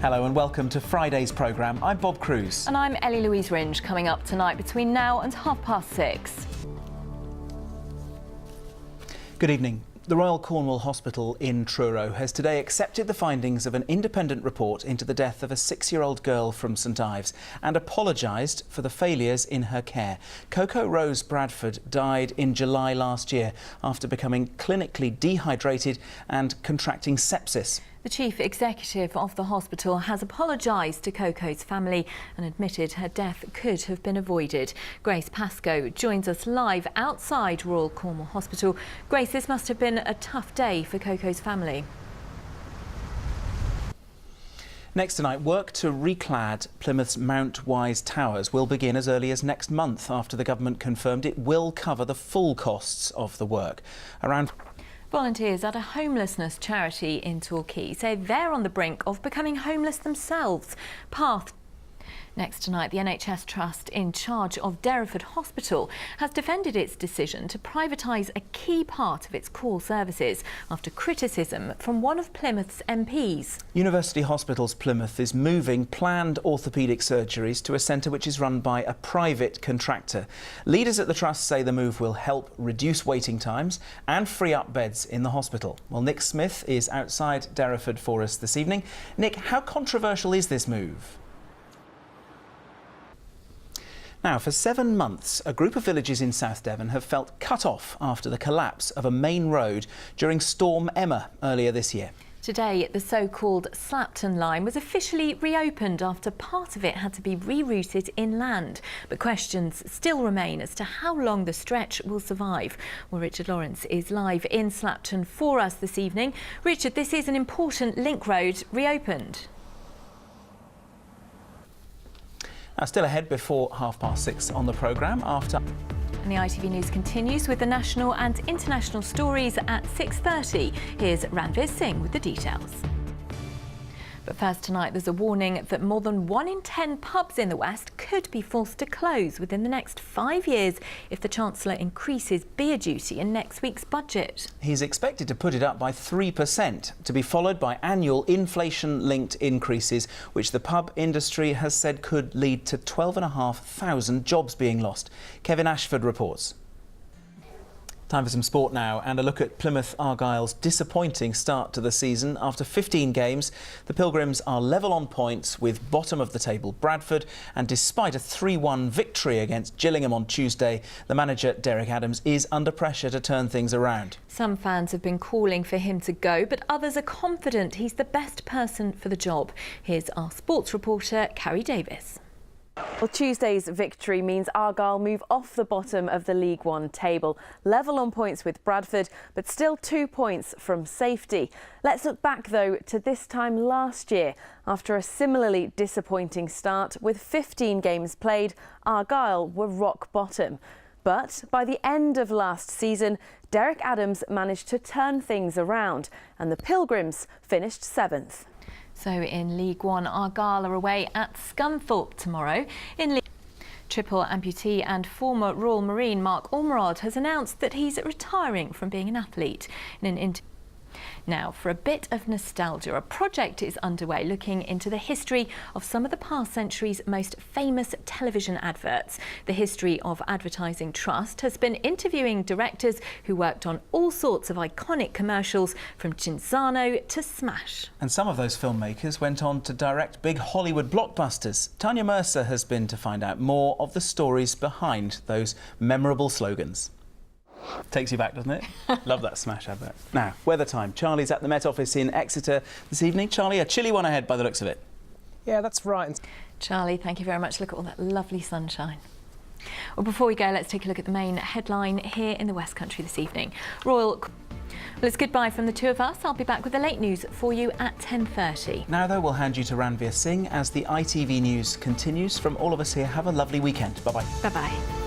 Hello and welcome to Friday's programme. I'm Bob Cruz. And I'm Ellie Louise Ringe, coming up tonight between now and 6:30. Good evening. The Royal Cornwall Hospital in Truro has today accepted the findings of an independent report into the death of a 6-year-old girl from St Ives and apologised for the failures in her care. Coco Rose Bradford died in July last year after becoming clinically dehydrated and contracting sepsis. The chief executive of the hospital has apologised to Coco's family and admitted her death could have been avoided. Grace Pascoe joins us live outside Royal Cornwall Hospital. Grace, this must have been a tough day for Coco's family. Next tonight, work to reclad Plymouth's Mount Wise Towers will begin as early as next month after the government confirmed it will cover the full costs of the work. Volunteers at a homelessness charity in Torquay say they're on the brink of becoming homeless themselves. Next tonight, the NHS Trust in charge of Derriford Hospital has defended its decision to privatise a key part of its core services after criticism from one of Plymouth's MPs. University Hospitals Plymouth is moving planned orthopaedic surgeries to a centre which is run by a private contractor. Leaders at the Trust say the move will help reduce waiting times and free up beds in the hospital. Well, Nick Smith is outside Derriford for us this evening. Nick, how controversial is this move? Now, for 7 months, a group of villages in South Devon have felt cut off after the collapse of a main road during Storm Emma earlier this year. Today, the so-called Slapton line was officially reopened after part of it had to be rerouted inland. But questions still remain as to how long the stretch will survive. Well, Richard Lawrence is live in Slapton for us this evening. Richard, this is an important link road reopened. Still ahead before 6:30 on the programme after... And the ITV News continues with the national and international stories at 6:30. Here's Ranveer Singh with the details. But first tonight, there's a warning that more than 1 in 10 pubs in the West could be forced to close within the next 5 years if the Chancellor increases beer duty in next week's budget. He's expected to put it up by 3%, to be followed by annual inflation-linked increases, which the pub industry has said could lead to 12,500 jobs being lost. Kevin Ashford reports. Time for some sport now and a look at Plymouth Argyle's disappointing start to the season. After 15 games, the Pilgrims are level on points with bottom of the table Bradford, and despite a 3-1 victory against Gillingham on Tuesday, the manager Derek Adams is under pressure to turn things around. Some fans have been calling for him to go, but others are confident he's the best person for the job. Here's our sports reporter Carrie Davis. Well, Tuesday's victory means Argyle move off the bottom of the League One table, level on points with Bradford, but still 2 points from safety. Let's look back, though, to this time last year. After a similarly disappointing start, with 15 games played, Argyle were rock bottom. But by the end of last season, Derek Adams managed to turn things around, and the Pilgrims finished 7th. So in League One, Argyle are away at Scunthorpe tomorrow. In League Triple amputee and former Royal Marine Mark Ormerod has announced that he's retiring from being an athlete. In an interview. Now, for a bit of nostalgia, a project is underway looking into the history of some of the past century's most famous television adverts. The History of Advertising Trust has been interviewing directors who worked on all sorts of iconic commercials, from Cinzano to Smash. And some of those filmmakers went on to direct big Hollywood blockbusters. Tanya Mercer has been to find out more of the stories behind those memorable slogans. Takes you back, doesn't it? Love that Smash advert. Now, weather time. Charlie's at the Met Office in Exeter this evening. Charlie, a chilly one ahead by the looks of it. Yeah, that's right. Charlie, thank you very much. Look at all that lovely sunshine. Well, before we go, let's take a look at the main headline here in the West Country this evening. Well, it's goodbye from the two of us. I'll be back with the late news for you at 10:30. Now, though, we'll hand you to Ranveer Singh as the ITV News continues. From all of us here, have a lovely weekend. Bye-bye. Bye-bye.